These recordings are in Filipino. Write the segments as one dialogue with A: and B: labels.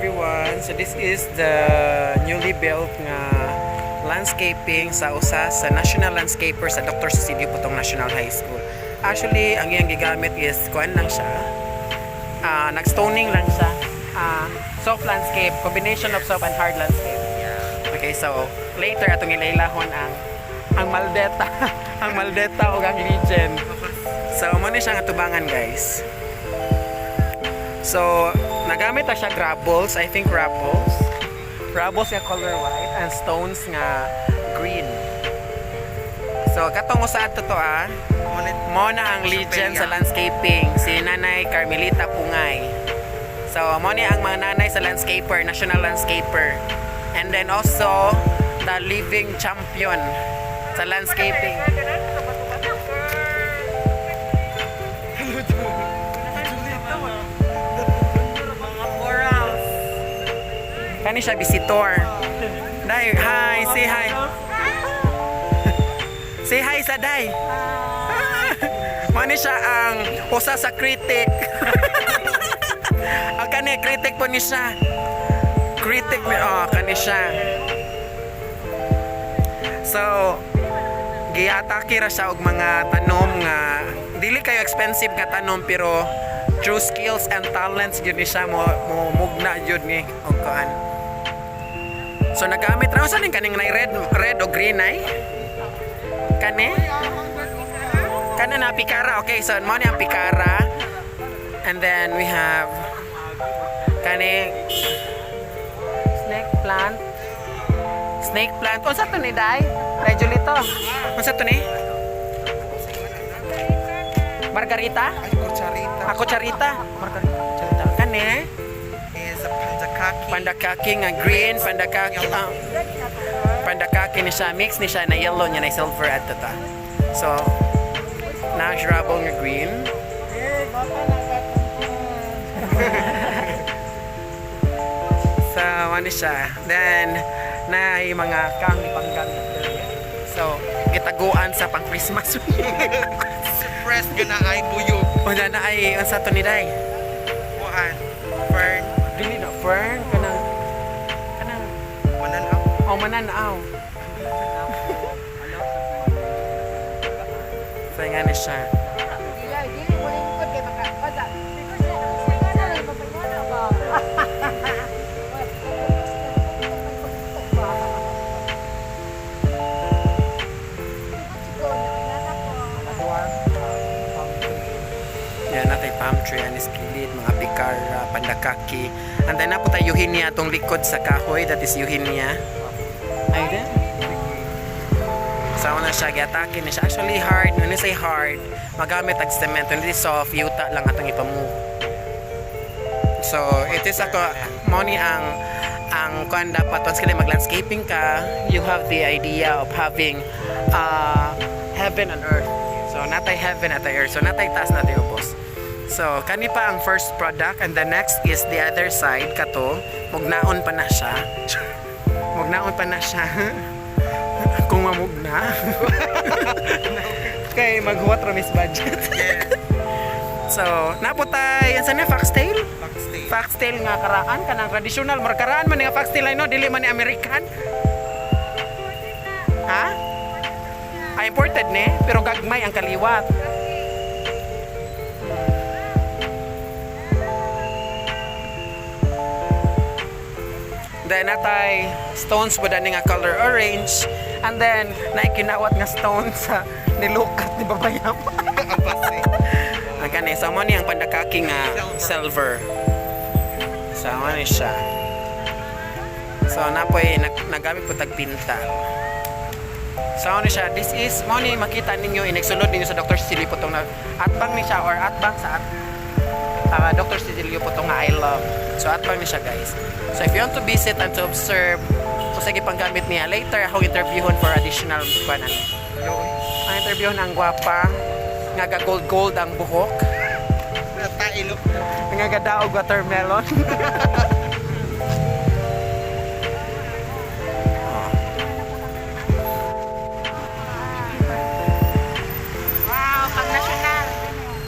A: everyone. So this is the newly built nga landscaping sa usa sa National Landscaper sa Dr. Cecilio Putong National High School. Actually, ang iyang gigamit is kuan lang siya. Nag-stoning lang siya. Soft landscape, combination of soft and hard landscape. Okay, so later atong ilailahon ang Maldeta, ang Maldeta o ang Legend. So mo ni siya nga tubangan, guys. So nagamit na siya gravels, I think gravels nga color white and stones nga green. So katong usaad to mo na ang legend sa landscaping, si Nanay Carmelita Pungay. So mo ni ang mga nanay sa landscaper, national landscaper, and then also the living champion sa landscaping. Kani siya visitor. Day, hi, say hi. Say hi sa Day. Mani siya ang usa sa critic. Ang kani critic po ni siya. Critic ni kani siya. So, giatake ra siya og mga tanom nga dili kayo expensive nga tanom pero true skills and talents gyud ni siya mo mugna gyud ni og kuan. So nagamit ra sa ning kaning red o green ay kani na pikara. Okay, so mo ni ang pikara, and then we have kani snake plant. Unsa to ni Day? Julito. Unsa to ni? Margarita? Ako charita. Margarita. Kani
B: is a pandakaki.
A: Pandakaki nga green, pandakaki ni siya, mix ni siya na yellow niya na silver at ta. So, na-shrubble nga green. So, ano siya. Then, na yung mga kami panggamit. So, gitaguan sa pang-Christmas.
B: Suppressed ka na ay buyog.
A: O na ay, ang sa to ni Day?
B: Kuan. Fern.
A: Dili na, fern. Kanang
B: Mananaw.
A: mananaw. So, nga na siya. Yan natin palm tree, anis kilid, mga pikara, pandakaki. And then na po tayo Eugenia itong likod sa kahoy, that is Eugenia. Ay din. So na siya, giatake na siya. Actually hard, when you say hard, magamit ang cement. When it is soft, yuta lang atong ipamove. So it is ako, money ang kung dapat once ka mag-landscaping ka, you have the idea of having heaven and earth. So natay heaven at earth. So natay taas natay ubos. So kani pa ang first product, and the next is the other side kato. Mugnaon pa na siya. Mugnaon pa na siya. Kung mamugna. Kay maghuwat ra mis budget. So naputay sa na foxtail. Foxtail nga karaan kanang traditional mar karaan man nga foxtail ay no dili man ni American. Ha? Imported ne, pero gagmay ang kaliwat. Then natay stones po dani nga color orange, and then naikinawat nga stones sa nilukat ni babayam. Ang kani sa mo ni ang pandakaki nga silver. So mo ni siya. So napoy nagamit po tagpintal. So ano siya, this is, mo ni makita ninyo, inagsulod ninyo sa Dr. Cecilio Putong na atbang ni siya, or atbang sa Dr. Cecilio Putong nga I love. So atbang ni siya, guys. So if you want to visit and to observe, kung sige pang gamit niya, later ako interviewon for additional panan. Ang interviewon ang gwapa, nga gold ang buhok.
B: Tailok.
A: Nga gadaog watermelon.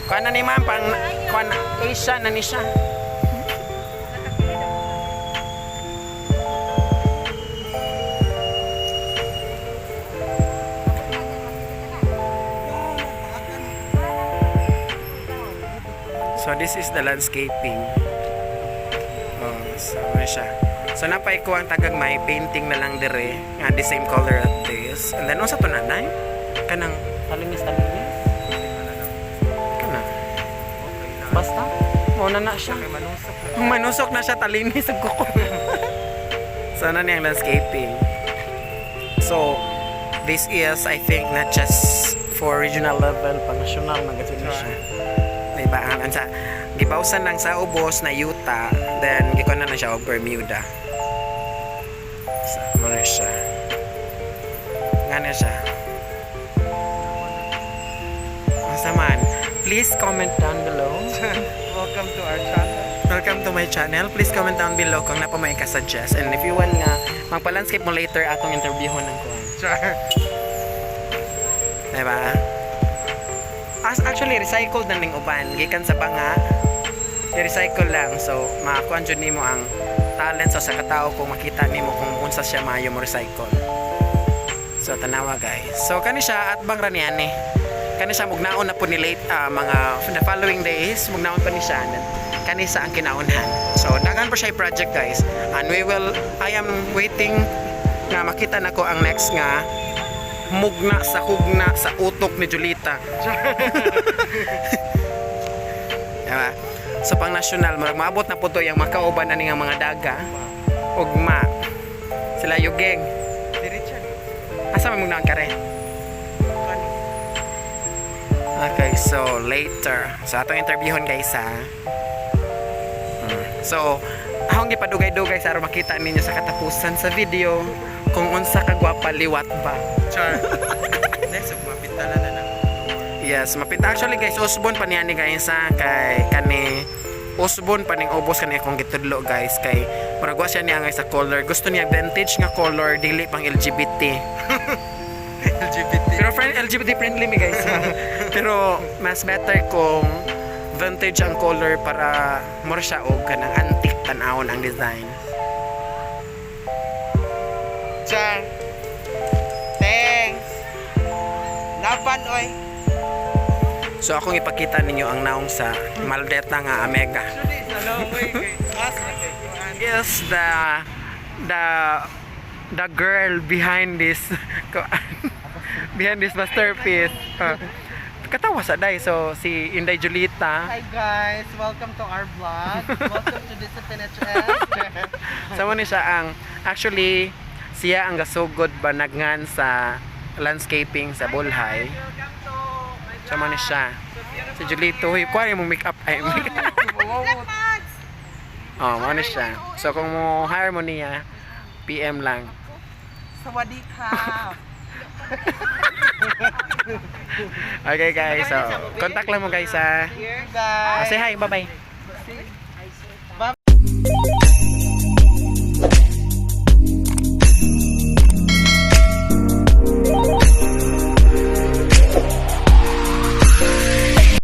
A: Kuan na ni ma'am, pang kuan Asia na ni siya. So this is the landscaping. Oh, so ano siya. So napay ko ang tagang may painting na lang dire nga the same color as this. And then unsa to nanay? Kanang talinis. Kana. Basta mo na siya. Manusok na siya talinis ug kuko. So ano niyang landscaping. So this is I think not just for regional level, pang national man gud siya. Diba? Ang sa gibawsan lang sa ubos na yuta, then gikuha na siya og Bermuda. So, ano siya? Nga na siya. Basta man, please comment down below.
B: Welcome to our channel.
A: Welcome to my channel. Please comment down below kung napa may ka-suggest. And if you want nga, magpa-landscape mo later atong interviewon ng kuhan.
B: Sure.
A: Diba? Actually, recycled na ning uban. Gikan sa banga, i-recycle lang. So, makakuan dyan nimo ang talent sa katao kung makita nimo kung unsa siya maayo mo recycle. So, tanawa guys. So, kani siya at bang raniani. Kani siya mugnaon na po ni late mga the following days, mugnaon pa ni siya. Kani sa ang kinaunhan. So, dagan pa siya project guys. And I am waiting na makita na ko ang next nga mugna sa hugna sa utok ni Julita. Diba? So pang national, maabot na po to yung makauban na nga mga daga. Ugma. Sila yugeng.
B: Diretso.
A: Asa may mugna ang kare? Okay, so later. So atong interviewon guys ha. So, akong gipadugay-dugay sa aron makita ninyo sa katapusan sa video kung unsa ka gwapa liwat ba.
B: Char. Next, mapintala na ng
A: Yes, mapinta actually guys, usbon pa niya ni guys sa kay kani usbon pa ning ubos kani akong gitudlo guys kay murag siya niya nga sa color. Gusto niya vintage nga color dili pang LGBT.
B: LGBT.
A: Pero LGBT friendly mi guys. Pero mas better kung vintage ang color para more siya og kanang antique tan-awon ang design.
B: Char. Thanks. Laban, oy.
A: So akong ipakita ninyo ang naong sa Maldeta nga Omega.
B: Actually, sa long way kay mas
A: Yes, the girl behind this masterpiece. Katawa sa day. So si Inday Julita.
B: Hi guys, welcome to our vlog. Welcome to Discipline HS.
A: Sama ni siya ang actually siya ang gasugod banagnan sa landscaping sa Bulhay. Sama ni siya. Si Julito, huy, kuha yung make up ay make up. Oh, mo ni siya. So kung mo hire mo niya, PM lang.
B: Sawadee ka.
A: Okay guys, so contact lang mo guys ha.
B: Here guys.
A: Say hi, bye-bye.